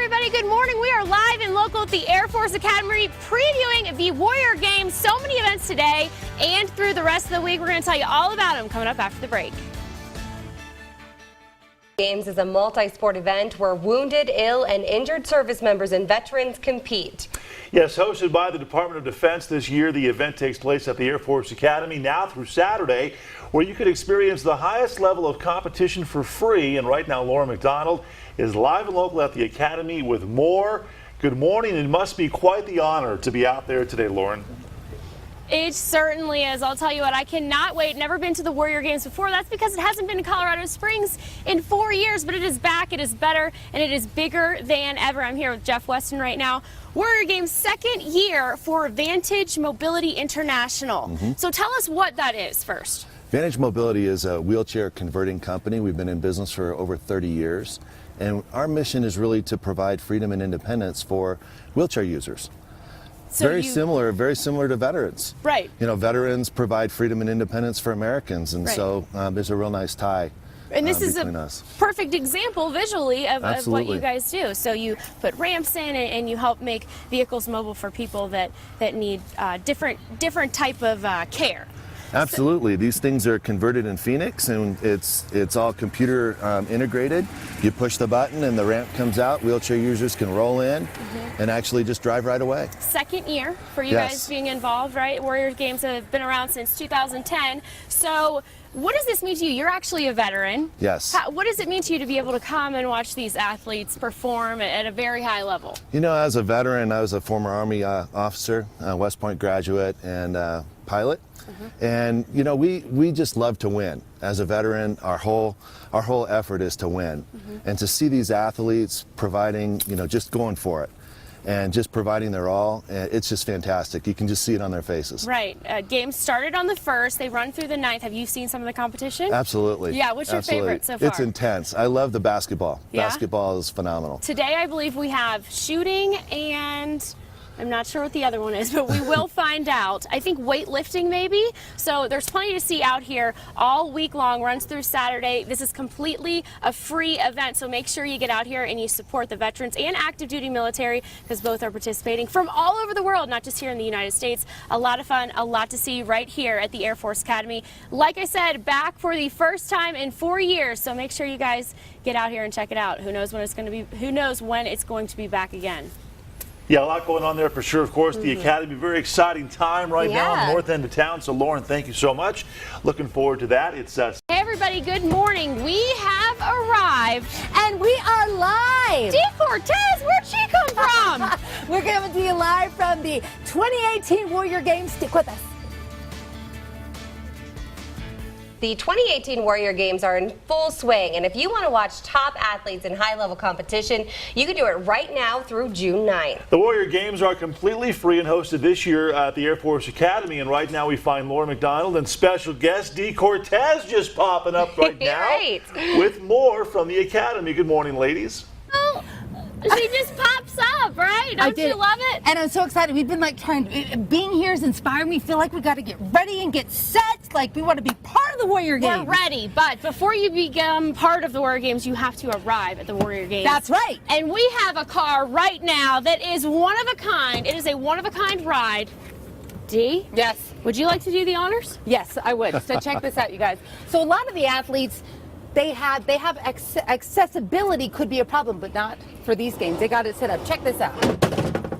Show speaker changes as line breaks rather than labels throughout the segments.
Everybody, good morning. We are live and local at the Air Force Academy previewing the Warrior Games. So many events today and through the rest of the week. We're going to tell you all about them coming up after the break.
Games is a multi-sport event where wounded, ill, and injured service members and veterans compete.
Yes, hosted by the Department of Defense this year, the event takes place at the Air Force Academy now through Saturday, where you could experience the highest level of competition for free. And right now, Laura McDonald is live and local at the Academy with more. Good morning. It must be quite the honor to be out there today, Lauren.
It certainly is. I'll tell you what, I cannot wait. Never been to the Warrior Games before. That's because it hasn't been in Colorado Springs in 4 years, but it is back, it is better, and it is bigger than ever. I'm here with Jeff Weston right now. Warrior Games' second year for Vantage Mobility International. So tell us what that is first.
Vantage Mobility is a wheelchair converting company. We've been in business for over 30 years, and our mission is really to provide freedom and independence for wheelchair users.
So
very similar to veterans.
Right.
You know, veterans provide freedom and independence for Americans, and so there's a real nice tie.
And this is
between
a
us.
Perfect example visually of what you guys do. So you put ramps in and you help make vehicles mobile for people that need different type of care.
Absolutely. These things are converted in Phoenix, and it's all computer integrated. You push the button and the ramp comes out. Wheelchair users can roll in and actually just drive right away.
Second year for you guys being involved, right? Warrior Games have been around since 2010. So what does this mean to you? You're actually a veteran.
Yes.
What does it mean to you to be able to come and watch these athletes perform at a very high level?
You know, as a veteran, I was a former Army officer, West Point graduate, and pilot. And you know, we just love to win. As a veteran, our whole effort is to win, and to see these athletes providing, you know, just going for it and just providing their all, it's just fantastic. You can just see it on their faces.
Right. Games started on the 1st. They run through the 9th. Have you seen some of the competition?
Absolutely.
Yeah. What's your favorite so far?
It's intense. I love the basketball.
Yeah?
Basketball is phenomenal.
Today, I believe we have shooting and I'm not sure what the other one is, but we will find out. I think weightlifting maybe. So there's plenty to see out here all week long, runs through Saturday. This is completely a free event, so make sure you get out here and you support the veterans and active duty military, because both are participating from all over the world, not just here in the United States. A lot of fun, a lot to see right here at the Air Force Academy. Like I said, back for the first time in 4 years, so make sure you guys get out here and check it out. Who knows when it's going to be, who knows when it's going to be back again.
Yeah, a lot going on there for sure. Of course, the Academy, very exciting time right now in the north end of town. So, Lauren, thank you so much. Looking forward to that. It's
Hey, everybody, good morning. We have arrived.
And we are live.
Dee Cortez, where'd she come from?
We're coming to you live from the 2018 Warrior Games. Stick with us.
The 2018 Warrior Games are in full swing, and if you want to watch top athletes in high-level competition, you can do it right now through June 9th.
The Warrior Games are completely free and hosted this year at the Air Force Academy, and right now we find Laura McDonald and special guest Dee Cortez just popping up right now with more from the Academy. Good morning, ladies.
Oh, she just pops up, right? Don't you love it?
And I'm so excited. We've been like being here has inspired me. Feel like we got to get ready and get set. Like we want to be part of the Warrior Games.
We're ready, but before you become part of the Warrior Games, you have to arrive at the Warrior Games.
That's right.
And we have a car right now that is one of a kind. It is a one-of-a-kind ride. Dee?
Yes.
Would you like to do the honors?
Yes, I would. So check this out, you guys. So a lot of the athletes, they have accessibility could be a problem, but not for these games. They got it set up. Check this out.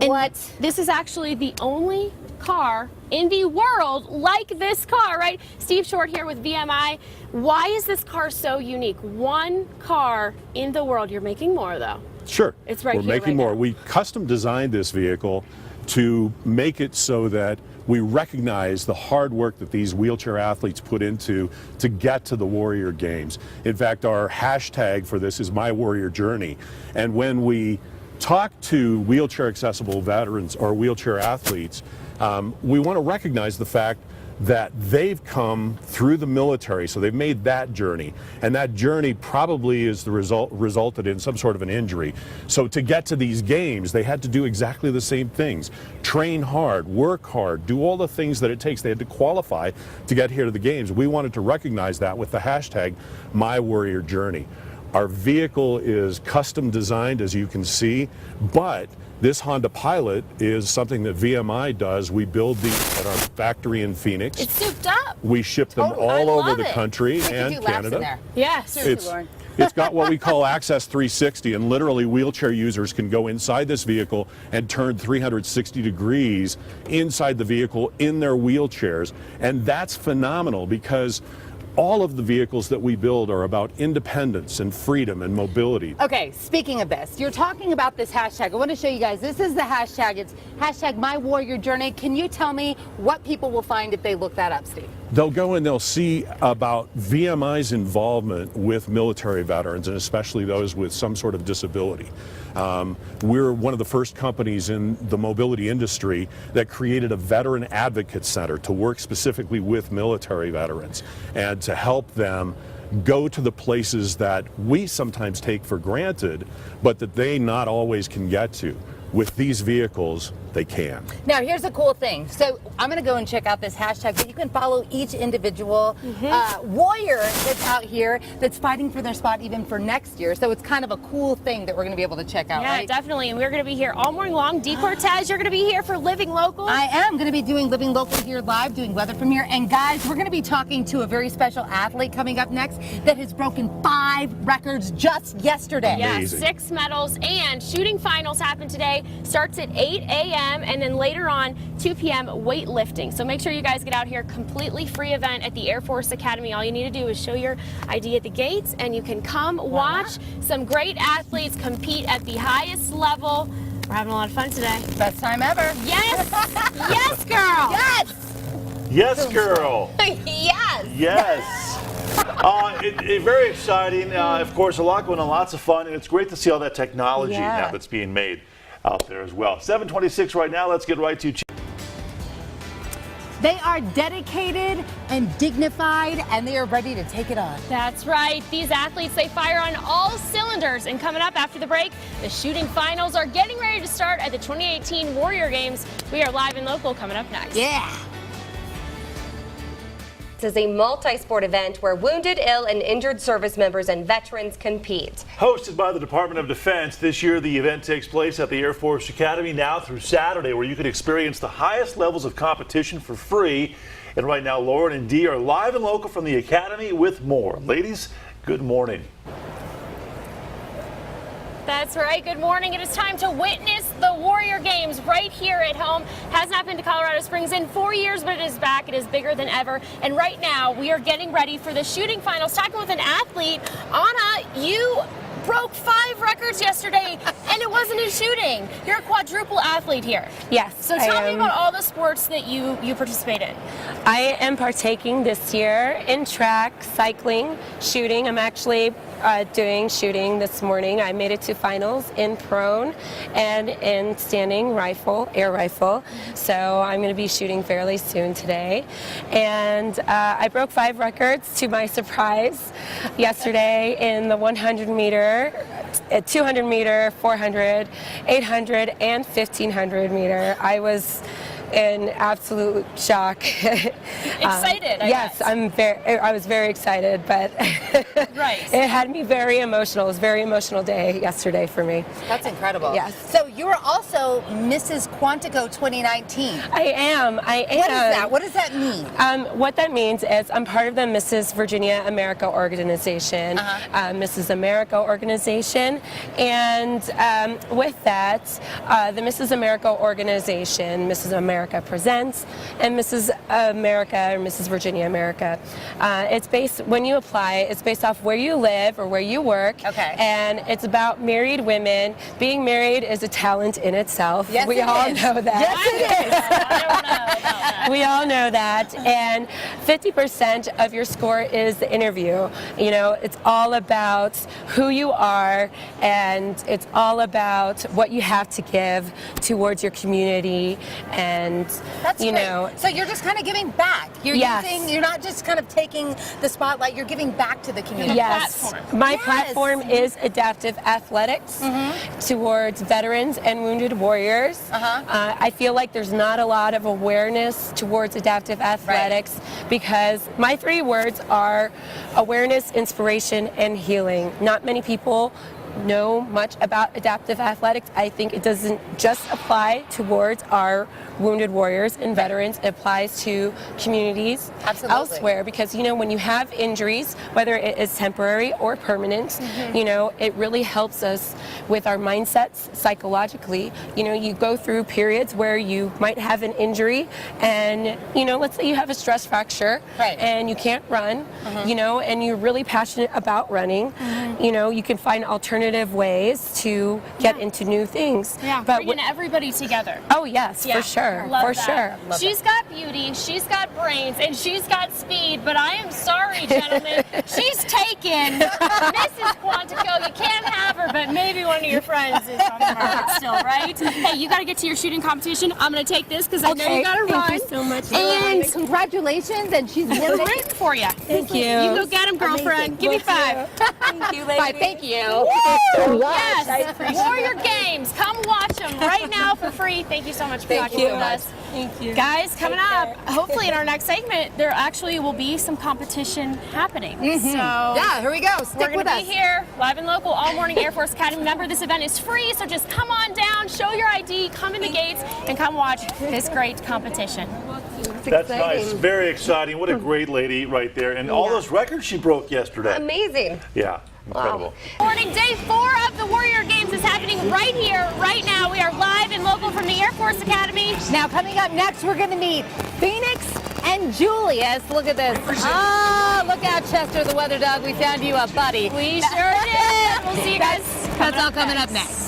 What? This is actually the only car in the world like this car, right? Steve Short here with VMI. Why is this car so unique? One car in the world. You're making more, though.
Sure.
It's right
We're
here
making
right
more.
now.
We custom designed this vehicle to make it so that we recognize the hard work that these wheelchair athletes put into to get to the Warrior Games. In fact, our hashtag for this is My Warrior Journey. And when we talk to wheelchair accessible veterans or wheelchair athletes, we want to recognize the fact that they've come through the military, so they've made that journey, and that journey probably is the resulted in some sort of an injury. So to get to these games, they had to do exactly the same things: train hard, work hard, do all the things that it takes. They had to qualify to get here to the games. We wanted to recognize that with the hashtag My Warrior Journey. Our vehicle is custom designed, as you can see, but this Honda Pilot is something that VMI does. We build these at our factory in Phoenix.
It's souped up.
We ship them
Oh, I
all over
love
the
it.
country
We could
and
do laps in
Canada.
there.
Yes.
Seriously, Lauren.
It's got what we call Access 360, and literally wheelchair users can go inside this vehicle and turn 360 degrees inside the vehicle in their wheelchairs. And that's phenomenal because all of the vehicles that we build are about independence and freedom and mobility.
Okay, speaking of this, you're talking about this hashtag. I want to show you guys. This is the hashtag. It's hashtag My Warrior Journey. Can you tell me what people will find if they look that up, Steve?
They'll go and they'll see about VMI's involvement with military veterans, and especially those with some sort of disability. We're one of the first companies in the mobility industry that created a veteran advocate center to work specifically with military veterans and to help them go to the places that we sometimes take for granted, but that they not always can get to. With these vehicles, they can.
Now, here's a cool thing. So I'm going to go and check out this hashtag, but you can follow each individual warrior that's out here that's fighting for their spot even for next year. So it's kind of a cool thing that we're going to be able to check out,
Yeah,
right?
definitely. And we're going to be here all morning long. D. Cortez, you're going to be here for Living Local.
I am going to be doing Living Local here live, doing weather from here. And guys, we're going to be talking to a very special athlete coming up next that has broken 5 records just yesterday.
Yeah,
Amazing.
6 medals, and shooting finals happen today. Starts at 8 a.m. and then later on 2 p.m. weightlifting. So make sure you guys get out here. Completely free event at the Air Force Academy. All you need to do is show your ID at the gates and you can come watch some great athletes compete at the highest level. We're having a lot of fun today.
Best time ever.
Yes! Yes, girl!
Yes!
Yes, girl.
Yes.
Yes. Very exciting. Of course, a lot going on, lots of fun, and it's great to see all that technology
Yeah.
now that's being made out there as well. 7:26 right now. Let's get right to.
They are dedicated and dignified, and they are ready to take it on.
That's right. These athletes, they fire on all cylinders. And coming up after the break, the shooting finals are getting ready to start at the 2018 Warrior Games. We are live and local coming up next.
Yeah.
This is a multi-sport event where wounded, ill, and injured service members and veterans compete.
Hosted by the Department of Defense, this year the event takes place at the Air Force Academy now through Saturday, where you can experience the highest levels of competition for free. And right now, Lauren and Dee are live and local from the Academy with more. Ladies, good morning.
That's right. Good morning. It is time to witness the Warrior Games right here at home. Has not been to Colorado Springs in 4 years, but it is back. It is bigger than ever. And right now, we are getting ready for the shooting finals. Talking with an athlete, Anna, you broke 5 records yesterday, and it wasn't in shooting. You're a quadruple athlete here.
Yes.
So tell me about all the sports that you participate in.
I am partaking this year in track, cycling, shooting. I'm actually doing shooting this morning. I made it to finals in prone and in standing rifle, air rifle. So I'm going to be shooting fairly soon today. And I broke 5 records to my surprise yesterday in the 100 meter, 200 meter, 400, 800, and 1500 meter. I was in absolute shock.
Excited,
yes, I was very excited, but
Right.
it had me very emotional. It was a very emotional day yesterday for me.
That's incredible.
Yes.
So you are also Mrs. Quantico 2019.
I am.
What is that? What does that mean?
What that means is I'm part of the Mrs. Virginia America organization, Mrs. America organization, and with that, the Mrs. America organization, Mrs. America Presents, and Mrs. America or Mrs. Virginia America. It's based, when you apply, it's based off where you live or where you work.
Okay.
And it's about married women. Being married is a talent in itself.
Yes,
we
it
all
is.
know that.
Yes, it is.
I don't know about that.
We all know that, and 50% of your score is the interview. You know, it's all about who you are, and it's all about what you have to give towards your community, and
That's
you
great.
know.
So you're just kind of giving back. You're
Yes.
you're not just kind of taking the spotlight. You're giving back to the community.
Yes,
platform.
my
Yes.
platform is adaptive athletics towards veterans and wounded warriors. I feel like there's not a lot of awareness towards adaptive athletics because my 3 words are awareness, inspiration, and healing. Not many people know much about adaptive athletics. I think it doesn't just apply towards our wounded warriors and veterans. It applies to communities elsewhere because, you know, when you have injuries, whether it is temporary or permanent, you know, it really helps us with our mindsets psychologically. You know, you go through periods where you might have an injury and, you know, let's say you have a stress fracture and you can't run, you know, and you're really passionate about running, you know, you can find alternative ways to get into new things.
Yeah,
but
bringing everybody together.
oh yes,
Yeah,
for sure,
love
for
that.
sure.
She's got beauty, she's got brains, and she's got speed, but I am sorry, gentlemen. She's taken. Mrs. Quantico, you can't have her, but maybe one of your friends is on the market still, right? Hey, you got to get to your shooting competition. I'm going to take this because I know you got to run.
Thank you so much.
And congratulations, and she's
We're rooting for you.
Thank you.
You go get him, girlfriend. Give me 5.
Thank you, ladies.
Bye, thank you.
Yes, Warrior Games. Come watch them right now for free. Thank you so much for talking with us.
Thank you.
Guys, coming up, hopefully in our next segment, there actually will be some competition happening. So
Yeah, here we go.
we're
Stick
going
with
to
us.
be here, live and local, all morning, Air Force Academy. Remember, this event is free, so just come on down, show your ID, come in the gates, and come watch this great competition.
That's nice. Very exciting. What a great lady right there. And all those records she broke yesterday.
Amazing.
Yeah, incredible.
Morning, day 4 of the Warrior Games is happening right here, right now. We are live and local from the Air Force Academy.
Now, coming up next, we're going to meet Phoenix and Julius. Look at this. Ah, look out, Chester, the weather dog. We found you a buddy.
We sure did. We'll see you guys.
That's all coming up next.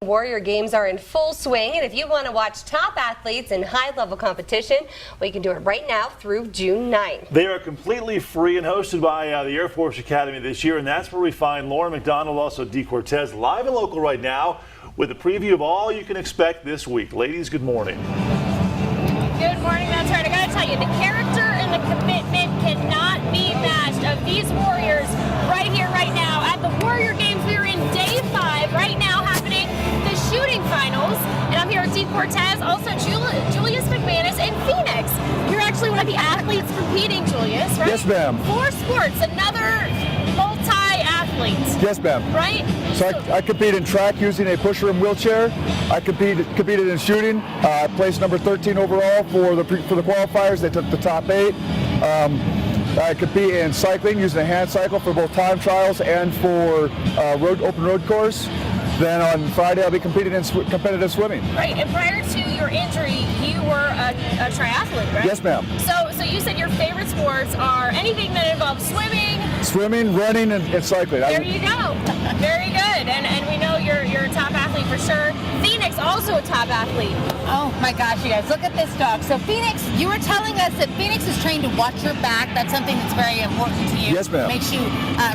Warrior Games are in full swing, and if you want to watch top athletes in high-level competition, well, you can do it right now through June 9th.
They are completely free and hosted by the Air Force Academy this year, and that's where we find Lauren McDonald, also Dee Cortez, live and local right now with a preview of all you can expect this week. Ladies, good morning.
Good morning, that's right. I gotta tell you, the character and the commitment cannot be matched of these Warriors right here, right now. At the Warrior Games, we are in day 5 right now happening, the shooting finals. And I'm here with Dee Cortez, also Julius McManus, and Phoenix. You're actually one of the athletes competing, Julius, right?
Yes, ma'am.
4 sports, another multi-athlete.
Yes, ma'am.
Right?
So I compete in track using a push-room wheelchair. I competed in shooting. I placed number 13 overall for the qualifiers. They took the top 8. I compete in cycling using a hand cycle for both time trials and for open road course. Then on Friday I'll be competing in competitive swimming.
Right, and prior to your injury, you were a triathlete, right?
Yes, ma'am.
So you said your favorite sports are anything that involves swimming,
running, and cycling.
There you go. Very good. And we know you're a top athlete for sure. Phoenix, also a top athlete.
Oh my gosh, you guys, look at this dog. So Phoenix, you were telling us that Phoenix is trained to watch your back. That's something that's very important to you.
Yes, ma'am.
Makes you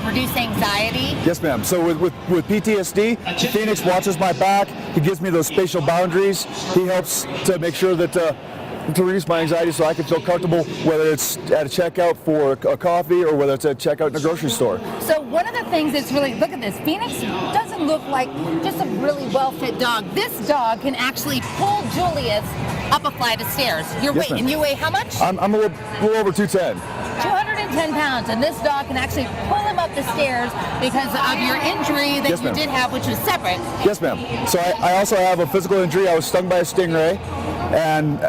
reduce anxiety.
Yes, ma'am. So with PTSD, Phoenix watches my back. He gives me those spatial boundaries. He helps to make sure that to reduce my anxiety so I can feel comfortable, whether it's at a checkout for a coffee or whether it's at a checkout in a grocery store.
So one of the things that's really, look at this, Phoenix doesn't look like just a really well-fit dog. This dog can actually pull Julius up a flight of stairs. Your
Yes,
weight,
ma'am.
and you weigh how much?
I'm a little over 210.
210 pounds, and this dog can actually pull him up the stairs because of your injury that
Yes,
you
ma'am.
did have, which was separate.
Yes, ma'am. So I also have a physical injury. I was stung by a stingray, and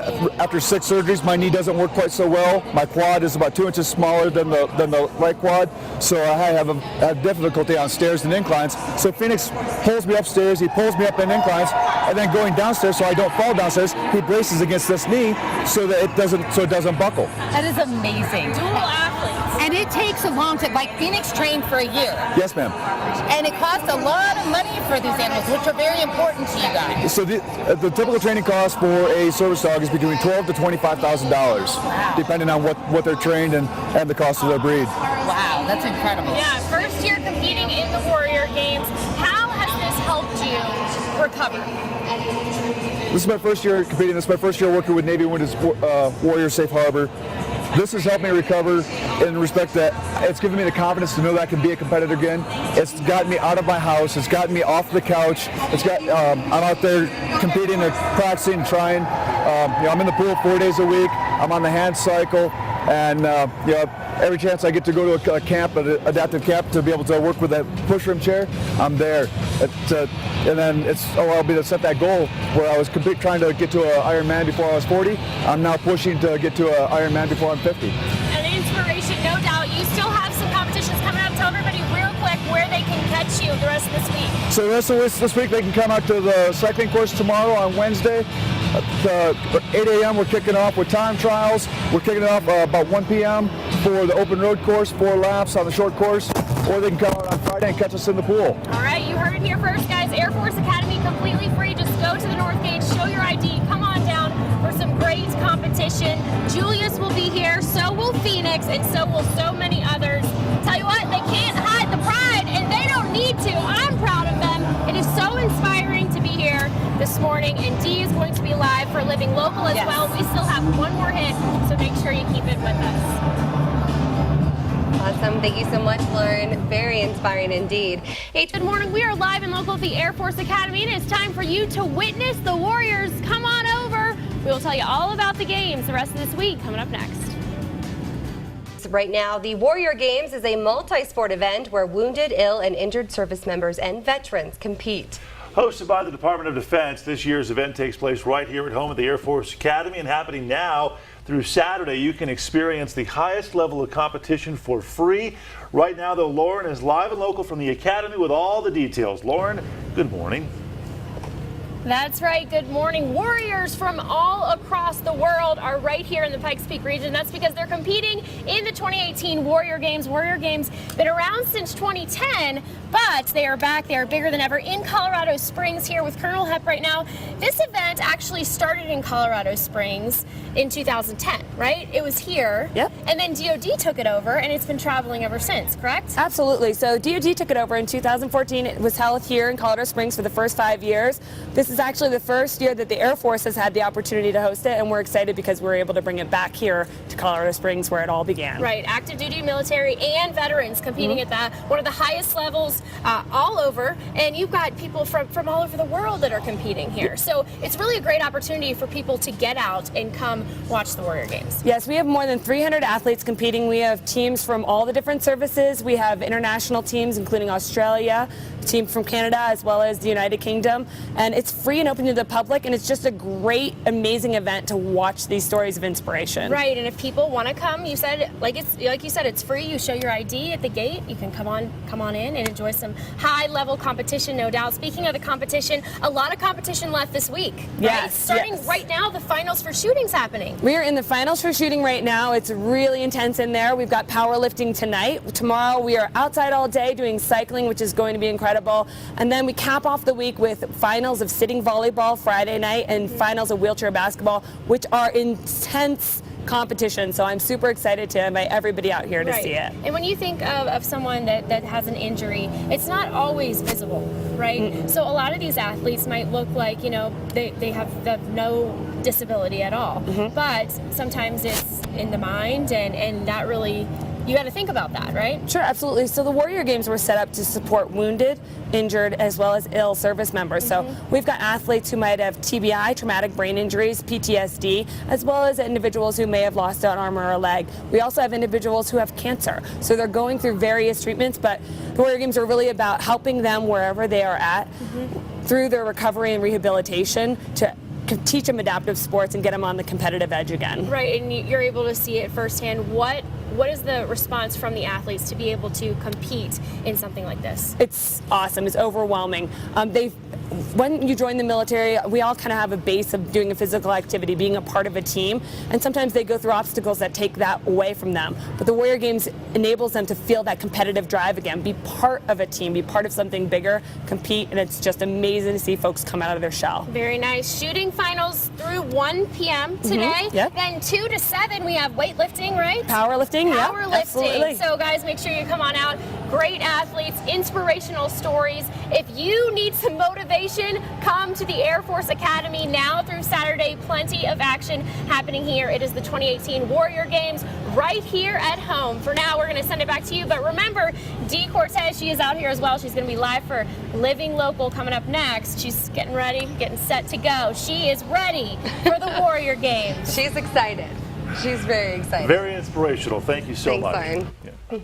after 6 surgeries, my knee doesn't work quite so well. My quad is about 2 inches smaller than the right quad, so I have difficulty on stairs and inclines. So Phoenix pulls me upstairs, he pulls me up in inclines, and then going downstairs so I don't fall downstairs, he braces against this knee so that it doesn't buckle.
That is amazing.
Dual athletes.
And it takes a long time. Like Phoenix trained for a year,
Yes, ma'am.
and it costs a lot of money for these animals, which are very important to you guys.
So the typical training cost for a service dog is between $12,000 to $25,000, depending on what they're trained and the cost of their breed.
Wow, that's incredible.
Yeah, first year competing in the Warrior Games. How has this helped you recover?
This is my first year competing. This is my first year working with Navy Wounded Warrior Safe Harbor. this has helped me recover in respect that it's given me the confidence to know that I can be a competitor again. It's gotten me out of my house. It's gotten me off the couch. It's got I'm out there competing and practicing, trying. I'm in the pool 4 days a week. I'm on the hand cycle, and every chance I get to go to a camp, an adaptive camp, to be able to work with that push room chair, I'm there. And then I'll be to set that goal where I was trying to get to an Ironman before I was 40. I'm now pushing to get to an Ironman before I'm 50.
An inspiration, no doubt. You still have some competitions coming up. Tell everybody real quick where they can catch you the rest of this week.
So the rest of this week, they can come out to the cycling course tomorrow on Wednesday. At 8 a.m. we're kicking off with time trials. We're kicking it off about 1 p.m. for the open road course, 4 laps on the short course. Or they can come out on Friday and catch us in the pool.
All right, you heard it here first, guys. Air Force Academy, completely free. Just go to the North Gate, show your ID, come on down for some great competition. Julius will be here, so will Phoenix, and so will so many others. Tell you what, they can't hide the pride, and they don't need to. I'm proud of them. It is so inspiring to be here this morning, and Dee is going to be live for Living Local as well. We still have one more hit, so make sure you keep it with us.
Awesome. Thank you so much, Lauren. Very inspiring indeed.
Hey, good morning. We are live and local at the Air Force Academy, and it's time for you to witness the Warriors. Come on over. We will tell you all about the games the rest of this week coming up next.
Right now, the Warrior Games is a multi-sport event where wounded, ill, and injured service members and veterans compete.
Hosted by the Department of Defense, this year's event takes place right here at home at the Air Force Academy and happening now through Saturday. You can experience the highest level of competition for free. Right now, though, Lauren is live and local from the Academy with all the details. Lauren, good morning.
That's right. Good morning. Warriors from all across the world are right here in the Pikes Peak region. That's because they're competing in the 2018 Warrior Games. Warrior Games been around since 2010, but they are back. They are bigger than ever in Colorado Springs here with Colonel Hep right now. This event actually started in Colorado Springs in 2010, right? It was here.
Yep.
And then DOD took it over, and it's been traveling ever since, correct?
Absolutely. So DOD took it over in 2014. It was held here in Colorado Springs for the first 5 years. This is actually the first year that the Air Force has had the opportunity to host it, and we're excited because we're able to bring it back here to Colorado Springs where it all began.
Right, active duty military and veterans competing at that, one of the highest levels all over, and you've got people from all over the world that are competing here. So it's really a great opportunity for people to get out and come watch the Warrior Games.
Yes, we have more than 300 athletes competing. We have teams from all the different services. We have international teams, including Australia, a team from Canada, as well as the United Kingdom. And it's free and open to the public, and it's just a great, amazing event to watch these stories of inspiration.
Right, and if people want to come, you said, like you said, it's free. You show your ID at the gate. You can come on in and enjoy some high-level competition, no doubt. Speaking of the competition, a lot of competition left this week.
Yes,
right? Starting
yes.
right now, the finals for shooting's happening.
We are in the finals for shooting right now. It's really intense in there. We've got powerlifting tonight. Tomorrow we are outside all day doing cycling, which is going to be incredible. And then we cap off the week with finals of sitting volleyball Friday night and finals of wheelchair basketball, which are intense competition. So I'm super excited to invite everybody out here to see it.
And when you think of someone that has an injury, it's not always visible, right?
Mm-mm.
So a lot of these athletes might look like, they have no disability at all.
Mm-hmm.
But sometimes it's in the mind, and that really, you got to think about that, right?
Sure, absolutely. So the Warrior Games were set up to support wounded, injured, as well as ill service members.
Mm-hmm.
So we've got athletes who might have TBI, traumatic brain injuries, PTSD, as well as individuals who may have lost an arm or a leg. We also have individuals who have cancer. So they're going through various treatments, but the Warrior Games are really about helping them wherever they are at through their recovery and rehabilitation to teach them adaptive sports and get them on the competitive edge again.
Right, and you're able to see it firsthand. What is the response from the athletes to be able to compete in something like this?
It's awesome. It's overwhelming. When you join the military, we all kind of have a base of doing a physical activity, being a part of a team, and sometimes they go through obstacles that take that away from them. But the Warrior Games enables them to feel that competitive drive again, be part of a team, be part of something bigger, compete, and it's just amazing to see folks come out of their shell.
Very nice. Shooting finals through 1 p.m. today.
Yep.
Then 2 to 7 we have weightlifting, right?
Powerlifting. Powerlifting, yeah,
Powerlifting.
absolutely.
So guys, make sure you come on out. Great athletes, inspirational stories. If you need some motivation, come to the Air Force Academy now through Saturday. Plenty of action happening here. It is the 2018 Warrior Games right here at home. For now, we're going to send it back to you. But remember, Dee Cortez, she is out here as well. She's going to be live for Living Local coming up next. She's getting ready, getting set to go. She is ready for the Warrior Games.
She's excited. She's very excited.
Very inspirational. Thank you so
Thanks,
much.
Lauren.
Yeah.